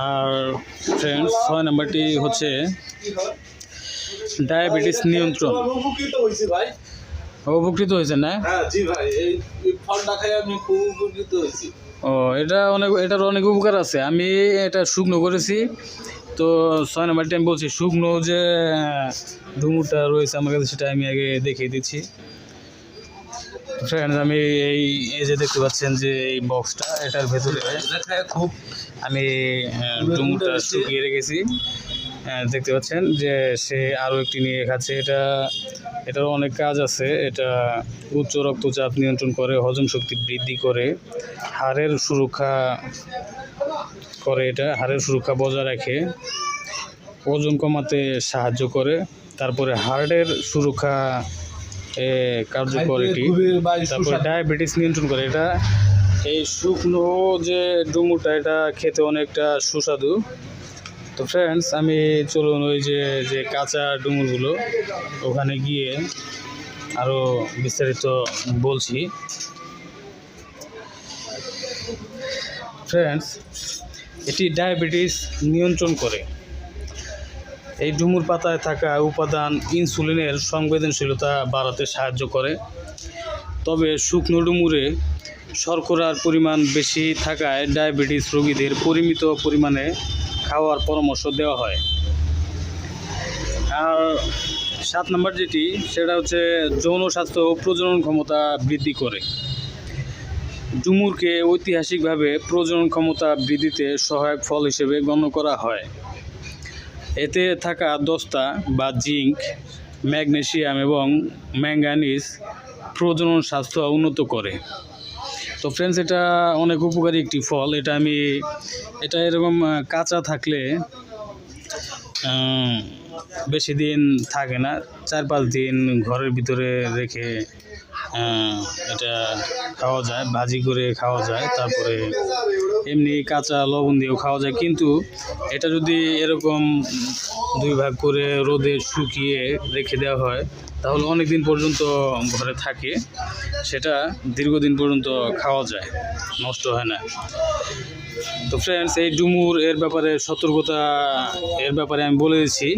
আর friends 6 নাম্বারটি হচ্ছে diabetes নিয়ন্ত্রণ। উপকৃত হয়েছে না? হ্যাঁ জি ভাই, এই ফলটা খাই আমি খুব উপকৃত হয়েছি। ও, এটার অনেক উপকার আছে। আমি এটা শুকনো করেছি। তো 6 নাম্বারটি আমি বলছি শুকনো যে ডুমুরটা রয়েছে আমার কাছে, সেটা আমি আগে দেখিয়ে দিচ্ছি। ফ্রেন্ডস, আমি এই যে দেখতে পাচ্ছেন যে এই বক্সটা, এটার ভেতরে খুব আমি ডুমুরটা শুকিয়ে রেখেছি। দেখতে পাচ্ছেন যে সে আরও একটি নিয়ে খাচ্ছে। এটার অনেক কাজ আছে। এটা উচ্চ রক্তচাপ নিয়ন্ত্রণ করে, হজম শক্তি বৃদ্ধি করে, হাড়ের সুরক্ষা করে, এটা হাড়ের সুরক্ষা বজায় রাখে, ওজন কমাতে সাহায্য করে, তারপরে হার্টের সুরক্ষা কার্যকর এটি, তারপরে ডায়াবেটিস নিয়ন্ত্রণ করে। এটা এই শুকনো যে ডুমুরটা, এটা খেতে অনেকটা সুস্বাদু। তো ফ্রেন্ডস, আমি চলুন ওই যে কাঁচা ডুমুরগুলো ওখানে গিয়ে আরও বিস্তারিত বলছি। ফ্রেন্ডস, এটি ডায়াবেটিস নিয়ন্ত্রণ করে। এই ডুমুর পাতায় থাকা উপাদান ইনসুলিনের সংবেদনশীলতা বাড়াতে সাহায্য করে। তবে শুকনো ডুমুরে শর্করার পরিমাণ বেশি থাকায় ডায়াবেটিস রোগীদের পরিমিত পরিমাণে খাওয়ার পরামর্শ দেওয়া হয়। আর 7 নম্বর যেটি, সেটা হচ্ছে যৌন স্বাস্থ্য ও প্রজনন ক্ষমতা বৃদ্ধি করে। ডুমুরকে ঐতিহাসিকভাবে প্রজনন ক্ষমতা বৃদ্ধিতে সহায়ক ফল হিসেবে গণ্য করা হয়। এতে থাকা দস্তা বা জিঙ্ক, ম্যাগনেসিয়াম এবং ম্যাঙ্গানিজ প্রজনন স্বাস্থ্য উন্নত করে। তো ফ্রেন্ডস, এটা অনেক উপকারী একটি ফল। এটা এরকম কাঁচা থাকলে বেশি দিন থাকে না, 4-5 দিন ঘরের ভিতরে রেখে এটা খাওয়া যায়, ভাজি করে খাওয়া যায়, তারপরে এমনি কাঁচা লবণ দিয়েও খাওয়া যায়। কিন্তু এটা যদি এরকম 2 ভাগ করে রোদে শুকিয়ে রেখে দেওয়া হয়, তাহলে অনেক দিন পর্যন্ত ঘরে থাকে, সেটা দীর্ঘদিন পর্যন্ত খাওয়া যায়, নষ্ট হয় না। তো ফ্রেন্ডস, এই ডুমুর এর ব্যাপারে আমি বলে দিচ্ছি।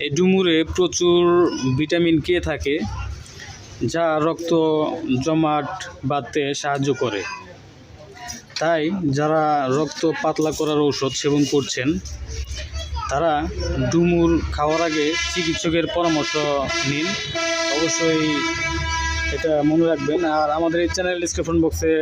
এই ডুমুরে প্রচুর ভিটামিন কে থাকে, যা রক্ত জমাট বাঁধতে সাহায্য করে। তাই যারা রক্ত পাতলা করার ঔষধ সেবন করছেন, তারা ডুমুর খাওয়ার আগে চিকিৎসকের পরামর্শ নিন। অবশ্যই এটা মনে রাখবেন। আর আমাদের এই চ্যানেল ডিসক্রিপশন বক্সে